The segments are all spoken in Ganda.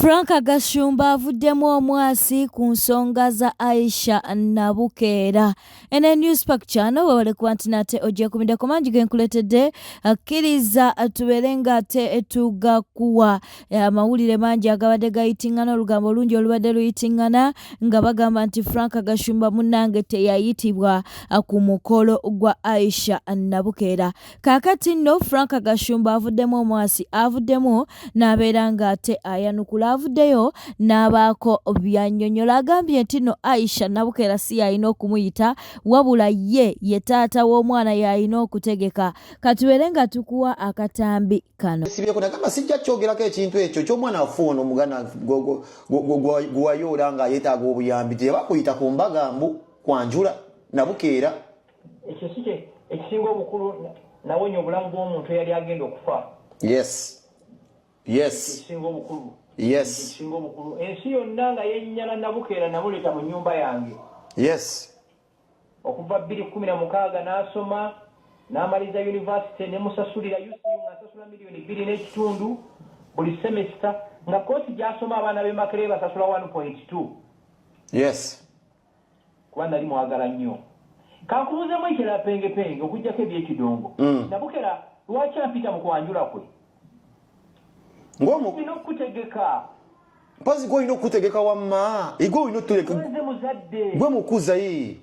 Frank Gashumba avuddemu omwasi ku nsonga za Aisha Nabukeera. Ene Newspark channel wawale kuwanti nate ojja kumida komanji genkuletedde akkiriza tubeere ng'ate etugakuwa amawulire mangi agabadde gayitingana olugambo olungi olubadde luyitingana nga bagamba nti Frank Gashumba munnange teyayitibwa ku mukolo gwa Aisha Nabukeera. Kaakati nno Frank Gashumba avuddemu omwasi avuddemu n'abeera ng'ate ayanukula avuddeyo n'abaako byannyonnyola agambye nti no Aisha Nabukeera si yalina okumuyita wabula ye taata w'omwana yalina okutegeka. Katubeere nga tukuwa akatambi kano. Sibyeko nagamba sijja kyogerako ekintu ekyo ky'omwana afuuna omugana gwayoola nga yeetaaga obuyambi tebakuyita ku mbaga mbu kwanjula Nabukeera. Ekyo si kye ekisinga obukulu nawonya obulamu bw'omuntu eyali agenda okufa. Yes. Ekisinga obukulu. Ekisinga obukulu. Ensi yonna nga yennyala Nabukeera namuleeta mu nnyumba yange. Yes. Okuva 2016 n'asoma n'amaliza university ne musasulira UCU ng'asasula $2.5 buli semester nga koosi gy'asoma abaana b'e Makerere basasula 1.2. Yes. Kuba nali mwagala nnyo. Kankubuuzemu ekirala pengepenge okuggyako eby'ekidongo. Nabukeera lwaki ampita mu kwanjula kwe? Ng'omu okutegeka. Mpazi gw'olina okutegeka wamma. Igwe olina otuleka. Nze muzadde. Gwe mukuza ye.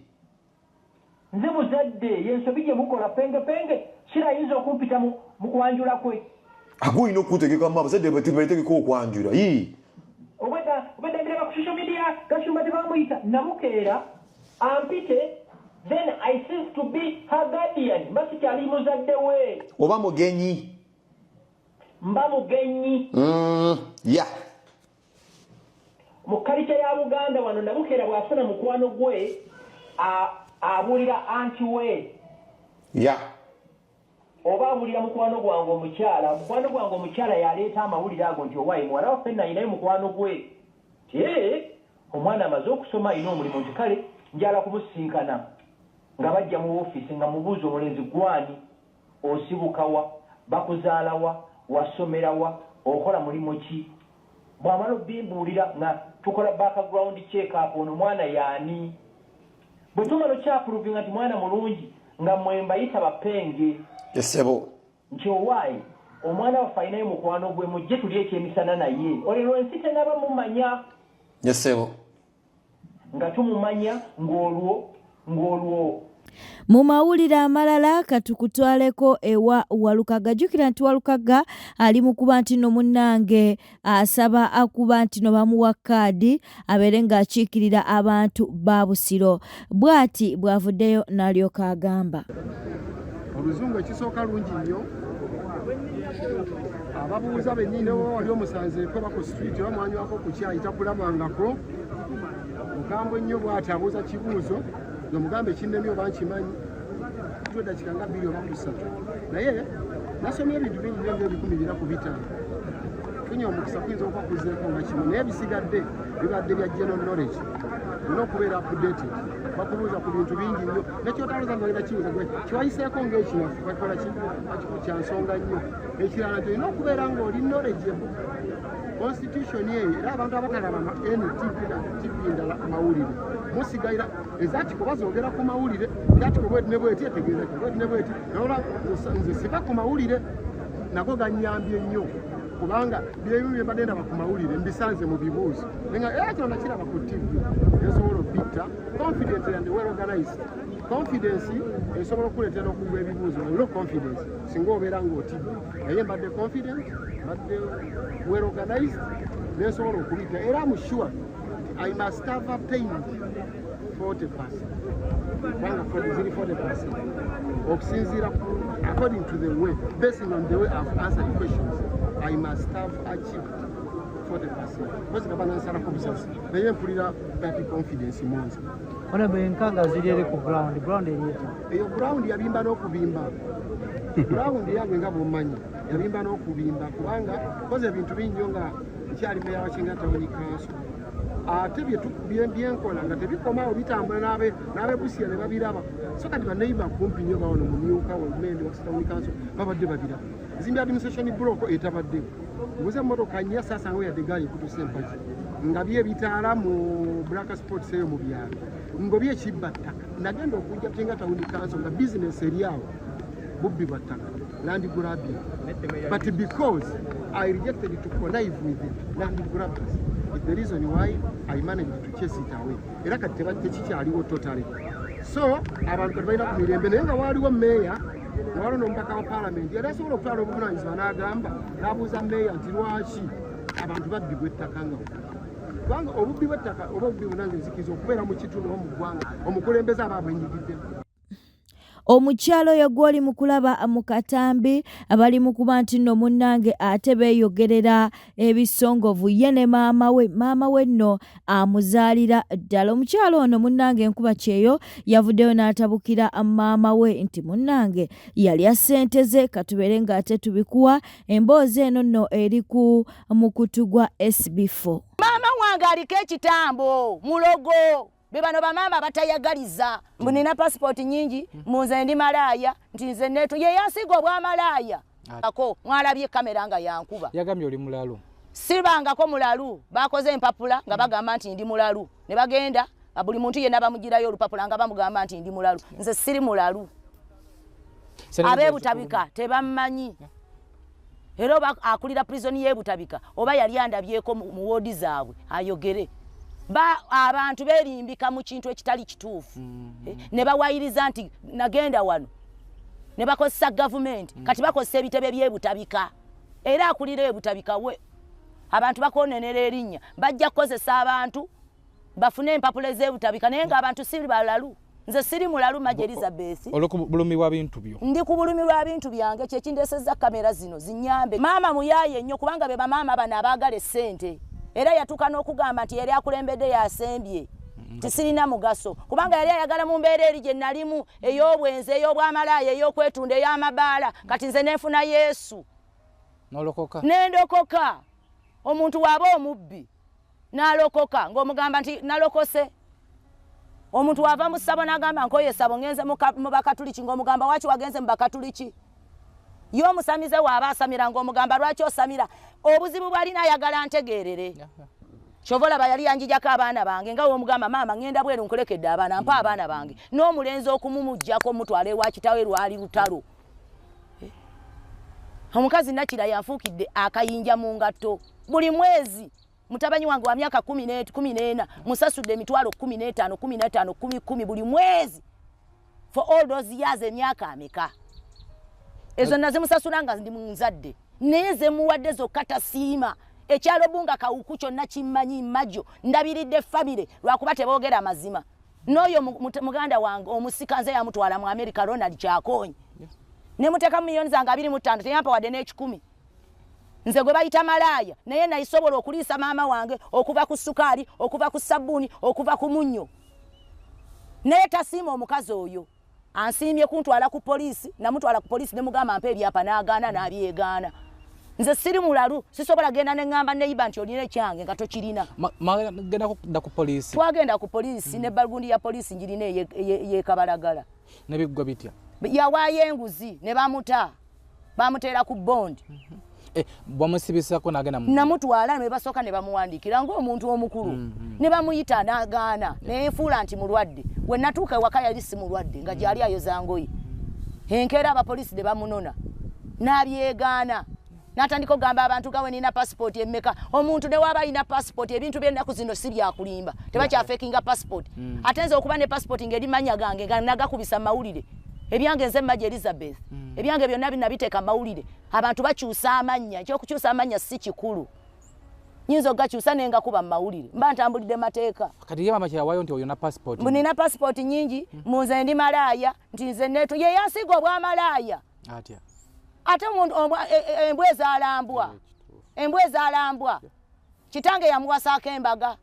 Nze muzadde yensobi gye mukola pengepenge kirayinza okumpita mu kwanjula kwe. Agwe olina okutegeka mma abazadde bategeka okwanjula. Obadde ngiraba ku social media Gashumba tebamuyita Nabukeera ampite then I cease to be her guardian. Mbasi kyali muzadde we. Oba mugenyi. Mba mugenyi. Yeah. Mu kalita ya Buganda wano Nabukeera bw'afuna mukwano gwe abuulira anti we. Yeah. Oba abuulira mukwano gwange omukyala. Mukwano gwange omukyala yaleeta amawulire ago nti owaayi muwala waffe nayinayo mukwano gwe. Omwana amaze okusoma alina omulimu nti kale njala kumusinkana nga bajja mu ofiisi nga mubuuza omulenzi gwani osibukawa bakuzaalawa wasomerawa okola mulimu ki bw'amala obimbuulira nga tukola background check up ono mwana yaani bwe tumala okyapuruvinga nti mwana mulungi nga mwembayita bapenge esebo nti owaayi omwana waffe alinayo mukwano gwe mujje tuli ekyemisana naye olero ensi tenaba mumanya esebo nga tumumanya ng'olwo mu mawulire amalala katukutwaleko ewa Walukaga. Jjukira nti Walukaga ali mu kuba nti no munnange asaba akuba nti no bamuwa kaadi abeere ng'akiikirira abantu ba Busiro. Bw'ati bw'avuddeyo n'alyoka agamba. Oluzungu ekisooka lungi nnyo ababuuza bennyini wali omusanzeeko bako street bamwanywako ku kyayi takulabangako mukambwe nnyo bw'ati abuuza kibuuzo nomugambe kinnemye oba nkimanyi twedda kikanga 2 oba 3 naye nasomye ebintu bingi nnyo ng'ebikumi 405 tunya omukisa kuyinza okwakuzeeko nga kimu naye bisigadde bibadde bya general knowledge olina okubeera updated bakubuuza ku bintu bingi nnyo nekyotaluza nagenda kibuuza gwe kiwayiseeko ng'ekinafu bakola kya nsonga nnyo ekirala nti olina okubeera ng'oli knowledgeable constitution yeyo era abantu abatalaba NTV ndala mawulire musigaira ezatiko bazogera ku mawulire zatiko bweti ne bweti etegeezeko bweti ne bweti naola nze siva ku mawulire nago ganyambye nnyo kubanga byebimu bye mbadde ndaba ku mawulire mbisanze mu bibuuzo nga kino nakiraba ku TV esobola obitta confidence and well organized confidence esobola okuleetera okugwa ebibuuzo no confidence singa obeera ng'otidde naye mbadde confident mbadde well organized nesobola okubitta era I'm sure I must have paid 40%. Kubanga 40% okusinziira according to the way based on the way I've answered questions I must have achieved 40%. Because kaba nansarako busasi naye mpulira that confidence munze. Honorable Nkanga ziri eri ku ground eriyeta. Eyo ground yabimba n'okubimba. Ground yange nga bw'omanyi yabimba n'okubimba kubanga koze ebintu bingi nga nkyali meya wa Kinga Town Council. Ate byenkola nga tebikomawo bitambula n'abe Busia ne babiraba. So kati baneighbor kumpi nnyo bawono mu myuka wa Mende wa Town Council babadde babiraba. Zimbi administration block etabadde. nguze motoka nnya sasa ngo yadde gali kutuse mpaki nga bye bitala mu Black Sports eyo mu byalo ngo bye kibatta nagenda okujja tenga tawundi council nga business eriawo bubbi battaka land grabbing but because I rejected to connive with the land grabbers it's the reason why I managed to chase it away era kati tekikyaliwo totally so abantu balina ku mirembe naye nga waliwo meya waliwo n'omubaka wa parliament yali asobola okutwala obuvunaanyizibwa n'agamba n'abuuza meya nti lwaki abantu babbibwa ettaka nga kubanga obubbi bw'ettaka oba obubbi bunange nzikiriza okubeera mu kitundu omu ggwanga omukulembeze aba bwenyigiddemu. Omukyalo oyo gw'oli mu kulaba mu katambi abali mu kuba nti nno munnange ate beeyogerera ebisongovu ye ne maama we nno amuzaalira ddala. Omukyalo ono munnange enkuba kyeyo yavuddeyo n'atabukira maama we nti munnange yalya ssente ze katubeere ng'ate tubikuwa. Emboozi eno nno eri ku mukutu gwa SB4. Maama wange aliko ekitambo mulogo be bano bamama batayagaliza mbu nina passport nyingi munze ndi malaya nti nze netu ye yansiga obwa malaya ako mwalabye kamera nga yankuba yagambye oli mulalu sibangako mulalu bakoze empapula nga bagamba nti ndi mulalu ne bagenda buli muntu yenna bamugirayo olupapula nga bamugamba nti ndi mulalu nze siri mulalu abebutabika tebammanyi era akulira prison yebutabika oba yali andabyeko mu wodi zaabwe ayogere abantu berimbika mu kintu ekitali kituufu ne bawayiriza nti nagenda wano ne bakozesa government kati bakozesa ebitebe byebutabika era akulira ebutabika we abantu bakonenera erinnya bajja kukozesa abantu bafune empapula z'ebutabika naye ng'abantu siri balalu nze siri mulalu Major Elizabeth olw'okubulumi bwa bintu byo ndi ku bulumi bwa bintu byange kyekindeseza kamera zino zinyambe maama muyaye nnyo kubanga be bamaama bano abaagala essente era yatuuka n'okugamba nti yali akulembedde yasembye tisirina mugaso kubanga yali ayagala mu mbeera eri gye nalimu ey'obwenzi ey'obwamalaaya ey'okwetunda ey'amabaala kati nze nenfuna Yesu nendokoka omuntu waaba omubbi n'alokoka ng'omugamba nti nalokose omuntu wava mu ssabo n'agamba nkoye ssabo ngenze mu bakatuliki ng'omugamba waki wagenze mu bakatuliki yo omusamize waaba asamira ng'omugamba lwaki osamira obuzibu bwalina ayagala ntegeerere kyovola bayali yanjijako abaana bange nga womugamba maama ngenda bweru nkolekedde abaana mpa abaana bange n'omulenzi okumumujjako mutwale wa kitawe lwali lutalo omukazi nakira yanfuukidde akayinja mu ngatto buli mwezi mutabanyi wange wa myaka 14 musasudde emitwalo 15 10 buli mwezi for all those years emyaka ameka ezo nazimusasula nga ndi munzadde neze muwadde zokata siima ekyalo bunga kawuku kyonna kimmanyi majo ndabiridde family lwakuba teboogera mazima n'oyo muganda wange omusikanze yamutwala mu America Ronald Kyakonyi ne muteka miliyoni zange 25 teyampa wadde n'ekikumi nze gwe bayita malaya naye nayisobola okuliisa maama wange okuva ku sukali okuva ku sabuni okuva ku munyo naye tasiima omukazi oyo ansiimye kuntwala ku polisi namutwala ku polisi ne mugamba mpa ebyapa n'agaana n'abyegaana nze siri mulalu sisobola genda ne ngamba neiba nti olina ekyange nga tokirina genda ku polisi twagenda ku polisi ne balugundi ya polisi njirina yekabalagala nebiggwa bitya yawaayo enguzi ne bamuteera ku bondi bwamusibisako nagenda namutwala ne basooka ne bamuwandiikira ng'omuntu omukulu ne bamuyita n'agaana neyefuula nti mulwadde we natuuka ewaka yali si mulwadde nga gyali ayoza ngoye enkeera abapolisi ne bamunona n'abyegaana n'atandika okugamba abantu gawe nina passport emmeka omuntu ne waba alina passport ebintu by'ennaku zino si byakulimba tebakyafeekinga passport ate nze okuba ne passport ng'erimanya gange nga nagakubisa mawulire ebyange nze Major Elizabeth ebyange byonna binabiteeka mawulire abantu bakyusa amannya ekyokukyusa amannya si kikulu nyinza ogakyusa nenga kuba mawulire mba ntambulidde mateeka kati ye mama kyawayo nti oyina passport nina passport nyingi munze ndi malaya nti nze netu ye yansiga obwa malaya atya ate embwe ezaalambwa kitange yamuwasaako embaga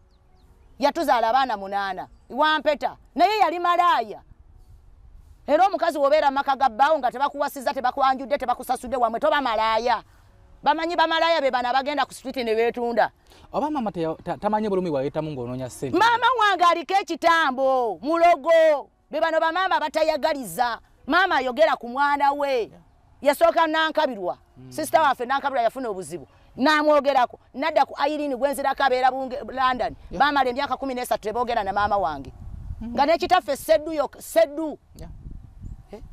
yatuzaala abaana 8 wampeta naye yali malaya era omukazi wobeera maka gabbaawo nga tebakuwasiza tebakwanjudde tebakusasudde wamwe toba malaya bamanyi bamalaya be bana bagenda ku street ne beetunda oba mama tamanyi bulumi bwayetamu ng'onoonya ssente maama wange aliko ekitambo mulogo be bano bamaama batayagaliza maama ayogera ku mwana we yasooka nankabirwa sister waffe nankabirwa yafuna obuzibu namwogerako nadda ku Irene gwenzira kabeera London bamala emyaka 13 tebogera na maama wange nga nekitaffe seddu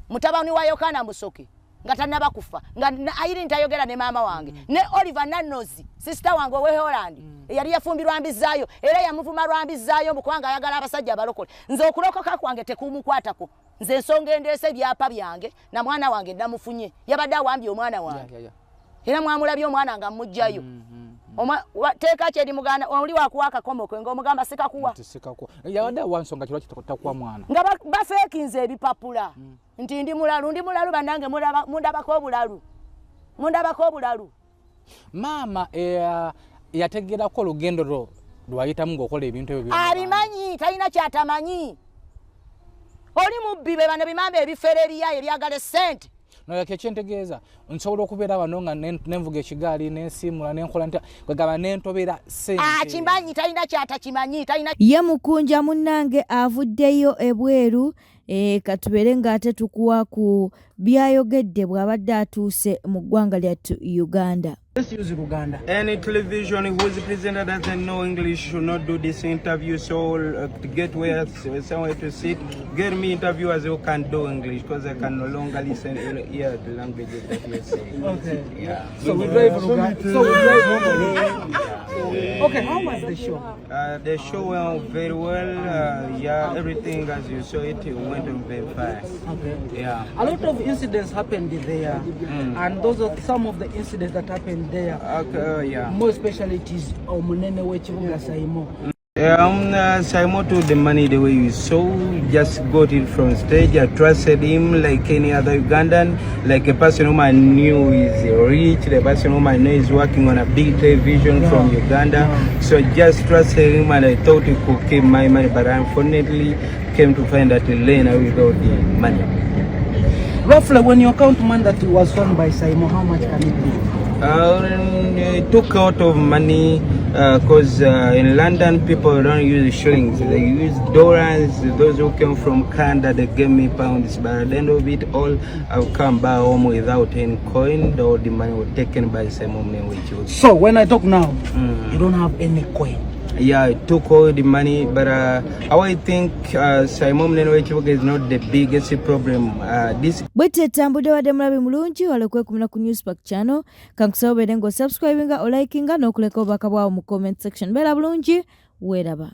mutabani wa Yokana Musoke nga tanaba kufa nga Irene tayogera ne maama wange ne Oliver Nanozi sister wange we Holland yali yafumbirwa mbizaayo era yamuvuma lwambizaayo mukubanga ayagala abasajja abalokole nze okulokoka kwange tekumukwatako nze ensonga endeese byapa byange na mwana wange namufunye yabadde awambye omwana wange era mwamulabye omwana nga mujjayo teeka kyeri muganda oli wakuwaka komoko nga omugamba sikakuwa yabadde wansonga kirwa kitakuwa mwana nga bafeekinze ebipapula nti ndi mulalu bandange mundabako obulalu maama yategerako olugendo lwayitamu ng'okola ebintu ebyo abimanyi talina kyatamanyi oli mubbi be bano bimamba ebifereriya ebyagala ssente no kyekyentegeeza nsobola okubeera wano nga nenvuga ekigaali nensiimula nenkola nti kwegamba nentobera ssente kimanyi talina kyatakimanyi talina ye Mukunja munnange avuddeyo ebweru katubeere ng'ate tukuwa ku byayogedde bw'abadde atuuse mu ggwanga lyattu Uganda. Let's use Uganda. Any television whose presenter doesn't know English should not do this interview. So to get somewhere to sit, get me interviewers who can do English because I can no longer listen hear the languages that you're saying. Okay. Yeah. So we drive Uganda. Okay, how was the show? The show went very well. Yeah, everything as you saw it went on very fast. Okay. Yeah. A lot of incidents happened there, and those are some of the incidents that happened there. Okay, yeah. More especially it is Omunene Wechibuga Saimo. Saimo took the money the way you saw, just got it from stage. I trusted him like any other Ugandan, like a person whom I knew is rich, the person whom I know is working on a big television from Uganda. So I just trusted him and I thought he could keep my money, but unfortunately came to find that he lay away without the money. Roughly, when you count money that was found by Saimo, how much can it be? It took out of money because in London people don't use shillings, they use dollars. Those who came from Canada, they gave me pounds, but at the end of it all, I'll come back home without any coin. All the money was taken by Simon. So when I talk now, you don't have any coin. Yeah, I took all the money, but I think Simon is not the biggest problem. This bwete tambudde wadde mulabi mulungi walekwe kumina ku Newspark channel kankusaba beere ng'osubscribinga olaikinga n'okuleka obubaka bwawo mu comment section. Beera bulungi weeraba.